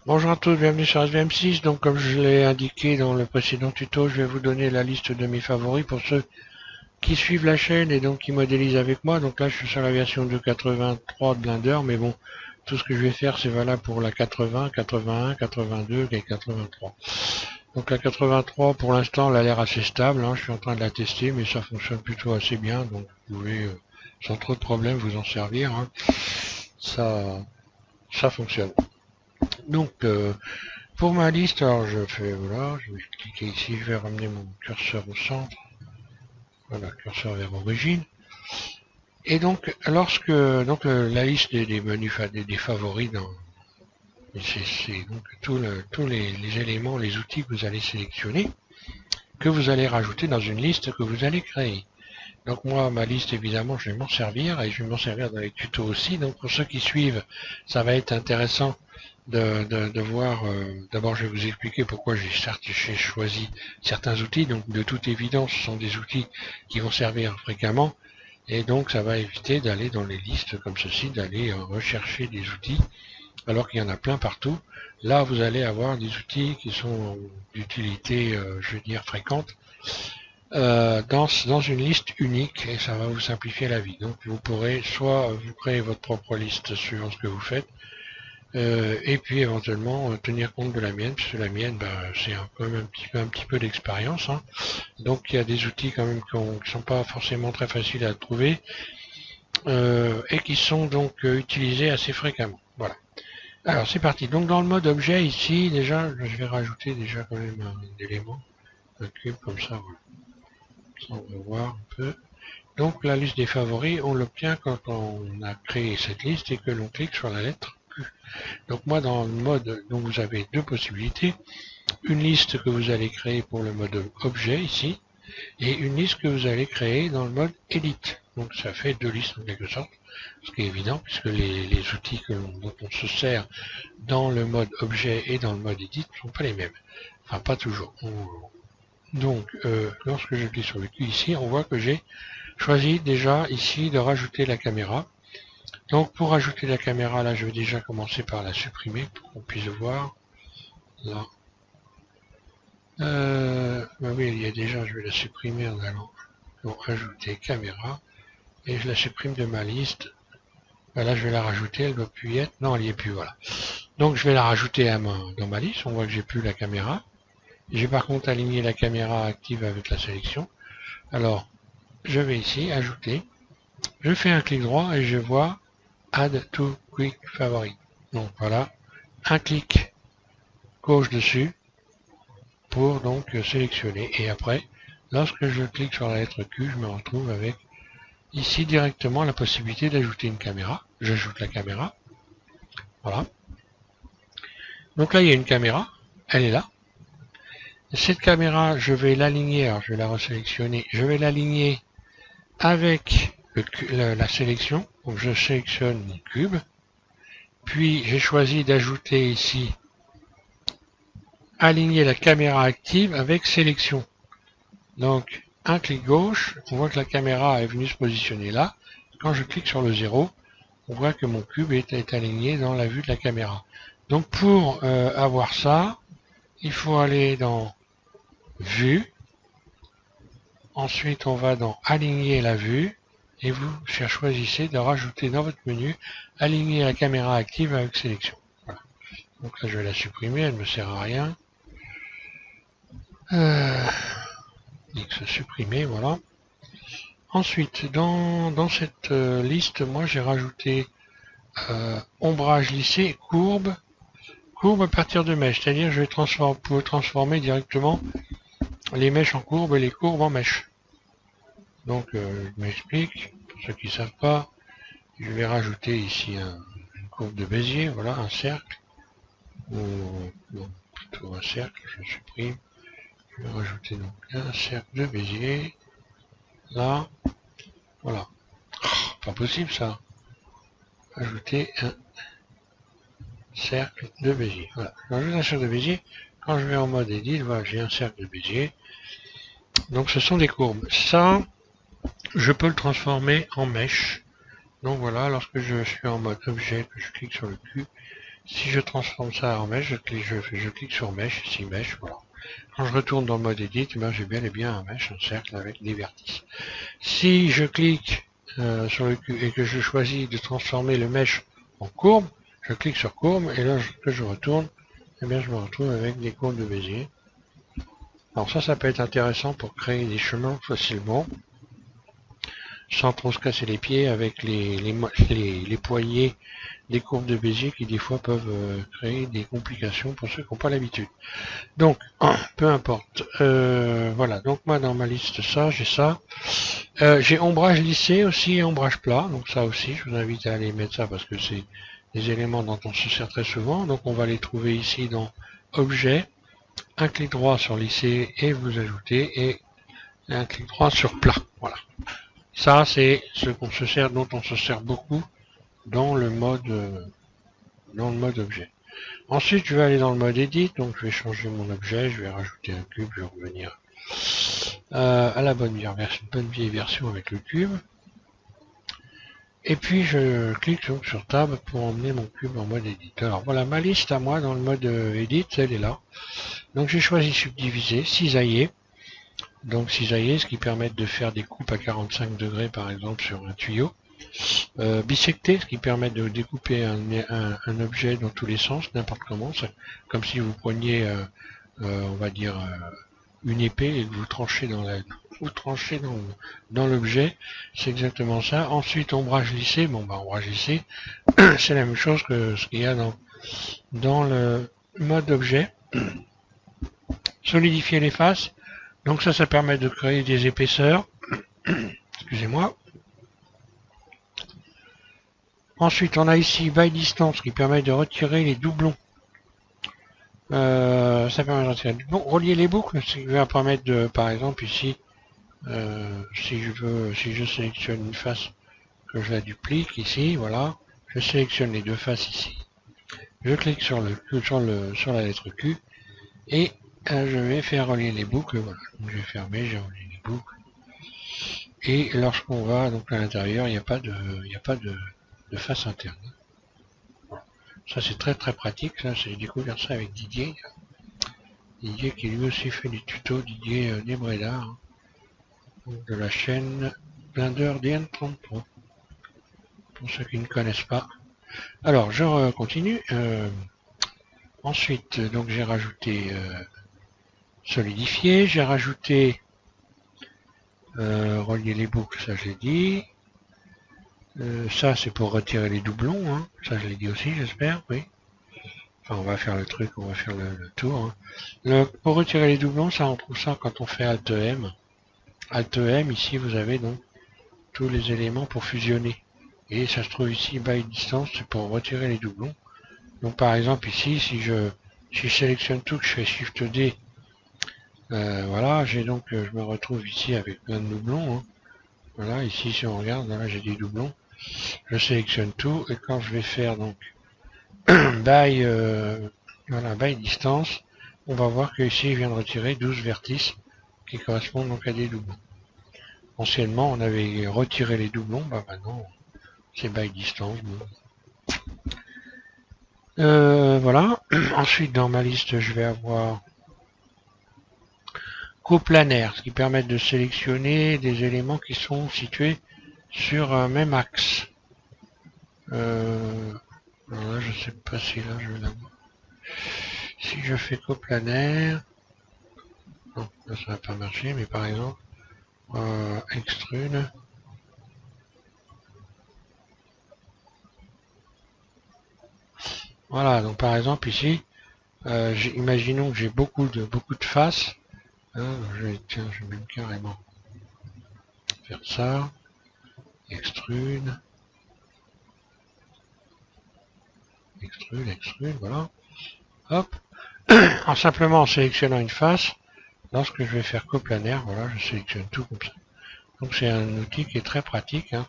Bonjour à tous, bienvenue sur SVM6. Donc comme je l'ai indiqué dans le précédent tuto, je vais vous donner la liste de mes favoris pour ceux qui suivent la chaîne et donc qui modélisent avec moi. Donc là je suis sur la version 2.83 de Blender, mais bon, tout ce que je vais faire c'est valable pour la 80, 81, 82 et 83. Donc la 83 pour l'instant elle a l'air assez stable, hein. Je suis en train de la tester mais ça fonctionne plutôt assez bien, donc vous pouvez sans trop de problèmes vous en servir, hein. Ça fonctionne. Donc pour ma liste, alors je fais, voilà, je vais cliquer ici, je vais ramener mon curseur au centre, voilà, curseur vers origine. Et donc, lorsque, donc la liste des menus, des favoris, c'est donc tous les éléments, les outils que vous allez sélectionner, que vous allez rajouter dans une liste que vous allez créer. Donc moi, ma liste, évidemment, je vais m'en servir, et je vais m'en servir dans les tutos aussi. Donc pour ceux qui suivent, ça va être intéressant de voir. D'abord, je vais vous expliquer pourquoi j'ai choisi certains outils. Donc de toute évidence, ce sont des outils qui vont servir fréquemment. Et donc ça va éviter d'aller dans les listes comme ceci, d'aller rechercher des outils, alors qu'il y en a plein partout. Là, vous allez avoir des outils qui sont d'utilité, je veux dire, fréquente, dans une liste unique, et ça va vous simplifier la vie. Donc vous pourrez soit vous créer votre propre liste suivant ce que vous faites, et puis éventuellement tenir compte de la mienne, puisque la mienne, c'est quand même un petit peu d'expérience, hein. Donc il y a des outils quand même qui ne sont pas forcément très faciles à trouver, et qui sont donc utilisés assez fréquemment. Voilà. Alors c'est parti. Donc dans le mode objet ici, déjà, je vais rajouter déjà quand même un élément, un cube comme ça, voilà. Ça, on va voir un peu. Donc la liste des favoris, on l'obtient quand on a créé cette liste et que l'on clique sur la lettre Q. Donc moi dans le mode, donc vous avez deux possibilités. Une liste que vous allez créer pour le mode objet ici, et une liste que vous allez créer dans le mode Edit. Donc ça fait deux listes en quelque sorte, ce qui est évident puisque les outils dont on se sert dans le mode objet et dans le mode Edit ne sont pas les mêmes. Enfin pas toujours. Donc lorsque je clique sur le Q ici, on voit que j'ai choisi déjà ici de rajouter la caméra. Donc pour rajouter la caméra, là je vais déjà commencer par la supprimer pour qu'on puisse voir. Là. Oui, il y a déjà, je vais la supprimer en allant pour ajouter caméra. Et je la supprime de ma liste. Là je vais la rajouter, elle ne doit plus y être. Non, elle n'y est plus, voilà. Donc je vais la rajouter dans ma liste, on voit que j'ai plus la caméra. J'ai par contre aligné la caméra active avec la sélection. Alors, je vais ici, ajouter. Je fais un clic droit et je vois Add to Quick Favorite. Donc voilà, un clic gauche dessus pour donc sélectionner. Et après, lorsque je clique sur la lettre Q, je me retrouve avec ici directement la possibilité d'ajouter une caméra. J'ajoute la caméra. Voilà. Donc là, il y a une caméra. Elle est là. Cette caméra, je vais l'aligner. Alors, je vais la resélectionner. Je vais l'aligner avec la sélection. Donc, je sélectionne mon cube. Puis, j'ai choisi d'ajouter ici aligner la caméra active avec sélection. Donc, un clic gauche, on voit que la caméra est venue se positionner là. Quand je clique sur le 0, on voit que mon cube est aligné dans la vue de la caméra. Donc, pour avoir ça, il faut aller dans Vue. Ensuite, on va dans Aligner la vue. Et vous choisissez de rajouter dans votre menu Aligner la caméra active avec sélection. Voilà. Donc là, je vais la supprimer, elle ne me sert à rien. X supprimer, voilà. Ensuite, dans cette liste, moi j'ai rajouté ombrage lissé, courbe à partir de mèches. C'est-à-dire je vais pouvoir transformer directement les mèches en courbes et les courbes en mèches. Donc je m'explique, pour ceux qui ne savent pas, je vais rajouter ici une courbe de Bézier, voilà, un cercle, ou non, plutôt un cercle, je supprime. Je vais rajouter donc un cercle de Bézier, là, voilà. Pas possible ça. Ajouter un cercle de Bézier. Voilà. J'ajoute un cercle de Bézier. Quand je vais en mode Edit, voilà, j'ai un cercle de Bézier. Donc ce sont des courbes. Ça, je peux le transformer en mèche. Donc voilà, lorsque je suis en mode objet, que je clique sur le cube, Si je transforme ça en mèche, je clique sur mèche, ici mèche, voilà. Quand je retourne dans le mode edit, ben, j'ai bel et bien un mèche, un cercle avec des vertices. Si je clique sur le cube et que je choisis de transformer le mèche en courbe, je clique sur courbe et là que je retourne, eh bien je me retrouve avec des courbes de Bézier. Alors ça peut être intéressant pour créer des chemins facilement, sans trop se casser les pieds avec les poignées des courbes de Bézier qui des fois peuvent créer des complications pour ceux qui n'ont pas l'habitude. Donc, peu importe. Voilà, donc moi dans ma liste ça, j'ai ça. J'ai ombrage lissé aussi et ombrage plat, donc ça aussi, je vous invite à aller mettre ça parce que c'est des éléments dont on se sert très souvent. Donc on va les trouver ici dans Objet, un clic droit sur lissé et vous ajoutez, et un clic droit sur plat. Voilà. Ça c'est ce qu'on se sert, dont on se sert beaucoup dans le mode objet. Ensuite je vais aller dans le mode edit, donc je vais changer mon objet, je vais rajouter un cube, je vais revenir à la bonne vieille version avec le cube. Et puis je clique donc sur Tab pour emmener mon cube en mode Edit. Alors voilà ma liste à moi dans le mode Edit, elle est là. Donc j'ai choisi subdiviser, cisailler. Donc cisailler, ce qui permet de faire des coupes à 45 degrés par exemple sur un tuyau. Bisecter, ce qui permet de découper un objet dans tous les sens, n'importe comment. Comme si vous preniez, on va dire, une épée et que vous tranchez dans l'objet, c'est exactement ça. Ensuite ombrage lissé, bon bah ombrage lissé, c'est la même chose que ce qu'il y a dans le mode objet. Solidifier les faces, donc ça permet de créer des épaisseurs. Excusez-moi. Ensuite on a ici by distance qui permet de retirer les doublons. Ça permet de retirer les doublons. Relier les boucles, ce qui va permettre de, par exemple ici, si je sélectionne une face, que je la duplique ici, voilà, je sélectionne les deux faces ici, je clique sur la lettre Q et je vais faire relier les boucles, voilà, donc je vais fermer, j'ai relié les boucles, et lorsqu'on va donc à l'intérieur, il n'y a pas de face interne. Voilà. Ça c'est très très pratique, ça j'ai découvert ça avec Didier qui lui aussi fait des tutos, Didier Nebreda, hein, de la chaîne Blender DN33. Pour ceux qui ne connaissent pas. Alors, je continue. Ensuite, donc j'ai rajouté solidifier, j'ai rajouté relier les boucles, ça je l'ai dit. Ça c'est pour retirer les doublons, hein. Ça je l'ai dit aussi, j'espère, oui. Enfin, on va faire le truc, on va faire le tour. Hein. Pour retirer les doublons, ça on trouve ça quand on fait Alt M. Alt M, ici vous avez donc tous les éléments pour fusionner. Et ça se trouve ici by distance, c'est pour retirer les doublons. Donc par exemple ici, si je sélectionne tout, que je fais Shift D, voilà, j'ai donc, je me retrouve ici avec plein de doublons. Hein. Voilà, ici si on regarde, là j'ai des doublons. Je sélectionne tout et quand je vais faire donc by, voilà, by distance, on va voir que ici je viens de retirer 12 vertices qui correspondent donc à des doublons. Anciennement on avait retiré les doublons, bah maintenant c'est by distance. Bon. Voilà. Ensuite, dans ma liste, je vais avoir coplanaire, ce qui permet de sélectionner des éléments qui sont situés sur un même axe. Alors là, je sais pas si là, je vais l'avoir. Si je fais coplanaire, non, là, ça va pas marcher, mais par exemple, extrude. Voilà, donc par exemple ici, imaginons que j'ai beaucoup de faces. Hein, je vais même carrément faire ça. Extrude, voilà. Hop. En simplement en sélectionnant une face, lorsque je vais faire coplanaire, voilà, je sélectionne tout comme ça. Donc c'est un outil qui est très pratique. Hein.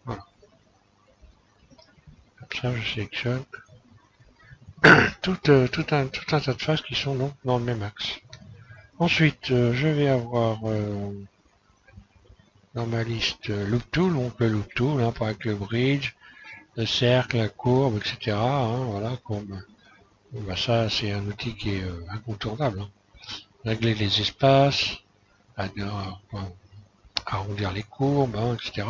Voilà. Comme ça, je sélectionne tout un tas de faces qui sont donc dans le même axe. Ensuite, je vais avoir dans ma liste Loop Tool, donc le Loop Tool, hein, avec le Bridge, le cercle, la courbe, etc. Hein, voilà, courbe. Bon, bah ça, c'est un outil qui est incontournable. Hein. Régler les espaces, arrondir les courbes, hein, etc.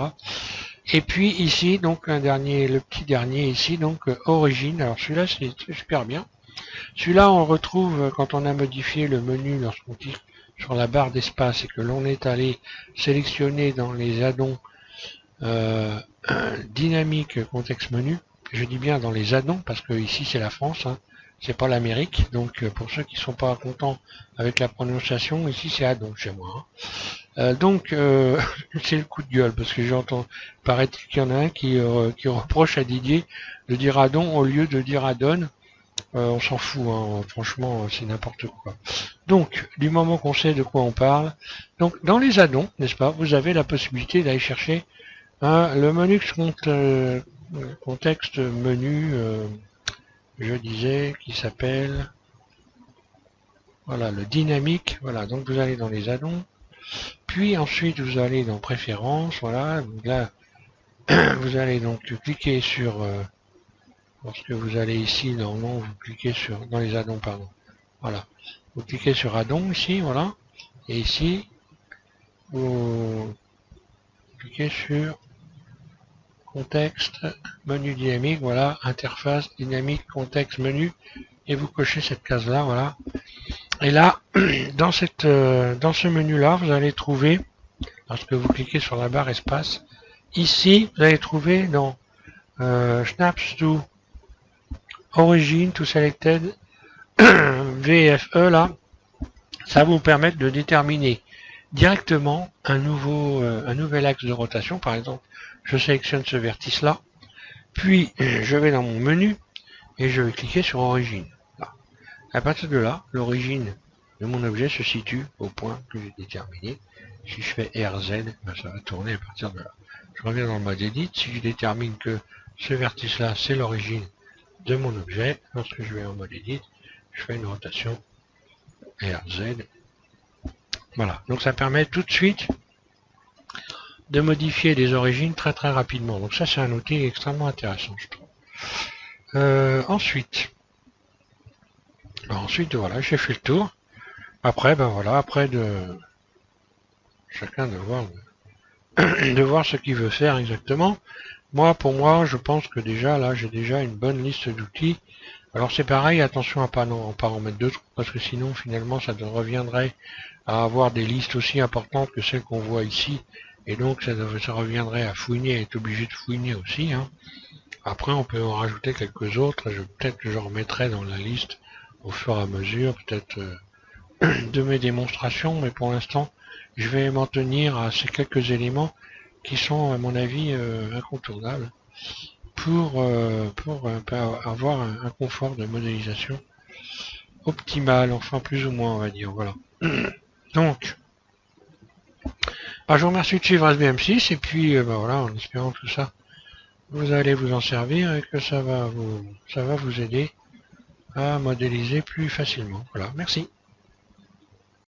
Et puis ici, donc un dernier, le petit dernier ici, donc origine. Alors celui-là, c'est super bien. Celui-là, on le retrouve quand on a modifié le menu lorsqu'on clique sur la barre d'espace et que l'on est allé sélectionner dans les addons dynamique contexte menu. Je dis bien dans les addons parce que ici c'est la France, hein, c'est pas l'Amérique. Donc pour ceux qui sont pas contents avec la prononciation, ici c'est addon chez moi. Hein. C'est le coup de gueule parce que j'entends, paraît-il qu'il y en a un qui reproche à Didier de dire addon au lieu de dire addon. On s'en fout, hein, franchement, c'est n'importe quoi. Donc, du moment qu'on sait de quoi on parle, donc dans les addons, n'est-ce pas, vous avez la possibilité d'aller chercher le menu contexte menu, je disais, qui s'appelle, voilà, le dynamique. Voilà, donc vous allez dans les addons, puis ensuite vous allez dans préférences, voilà, donc là, vous allez donc cliquer sur lorsque vous allez ici, normalement, vous cliquez sur, dans les addons, pardon. Voilà. Vous cliquez sur addon ici, voilà. Et ici, vous cliquez sur contexte, menu dynamique, voilà, interface, dynamique, contexte, menu. Et vous cochez cette case-là, voilà. Et là, dans ce menu-là, vous allez trouver, lorsque vous cliquez sur la barre espace, ici, vous allez trouver dans Snaps to Origin to Selected VFE là, ça va vous permettre de déterminer directement un nouvel axe de rotation. Par exemple, je sélectionne ce vertice là, puis je vais dans mon menu et je vais cliquer sur origine. Là. À partir de là, l'origine de mon objet se situe au point que j'ai déterminé. Si je fais RZ, ben ça va tourner à partir de là. Je reviens dans le mode edit. Si je détermine que ce vertice là c'est l'origine de mon objet, lorsque je vais en mode edit, je fais une rotation RZ. Voilà, donc ça permet tout de suite de modifier les origines très rapidement. Donc ça c'est un outil extrêmement intéressant, je trouve. Ensuite, voilà, j'ai fait le tour. Après, ben voilà, après de chacun de voir de voir ce qu'il veut faire exactement. Pour moi, je pense que déjà là, j'ai déjà une bonne liste d'outils. Alors c'est pareil, attention à pas en mettre deux, parce que sinon finalement ça reviendrait à avoir des listes aussi importantes que celles qu'on voit ici, et donc ça reviendrait à fouiner, à être obligé de fouiner aussi. Hein. Après on peut en rajouter quelques autres, peut-être que je remettrai dans la liste au fur et à mesure, peut-être de mes démonstrations, mais pour l'instant je vais m'en tenir à ces quelques éléments qui sont à mon avis incontournables pour avoir un confort de modélisation optimal, enfin plus ou moins on va dire, voilà. Donc, je vous remercie de suivre SBM6 et puis voilà, en espérant tout ça, vous allez vous en servir et que ça va vous aider à modéliser plus facilement. Voilà, merci.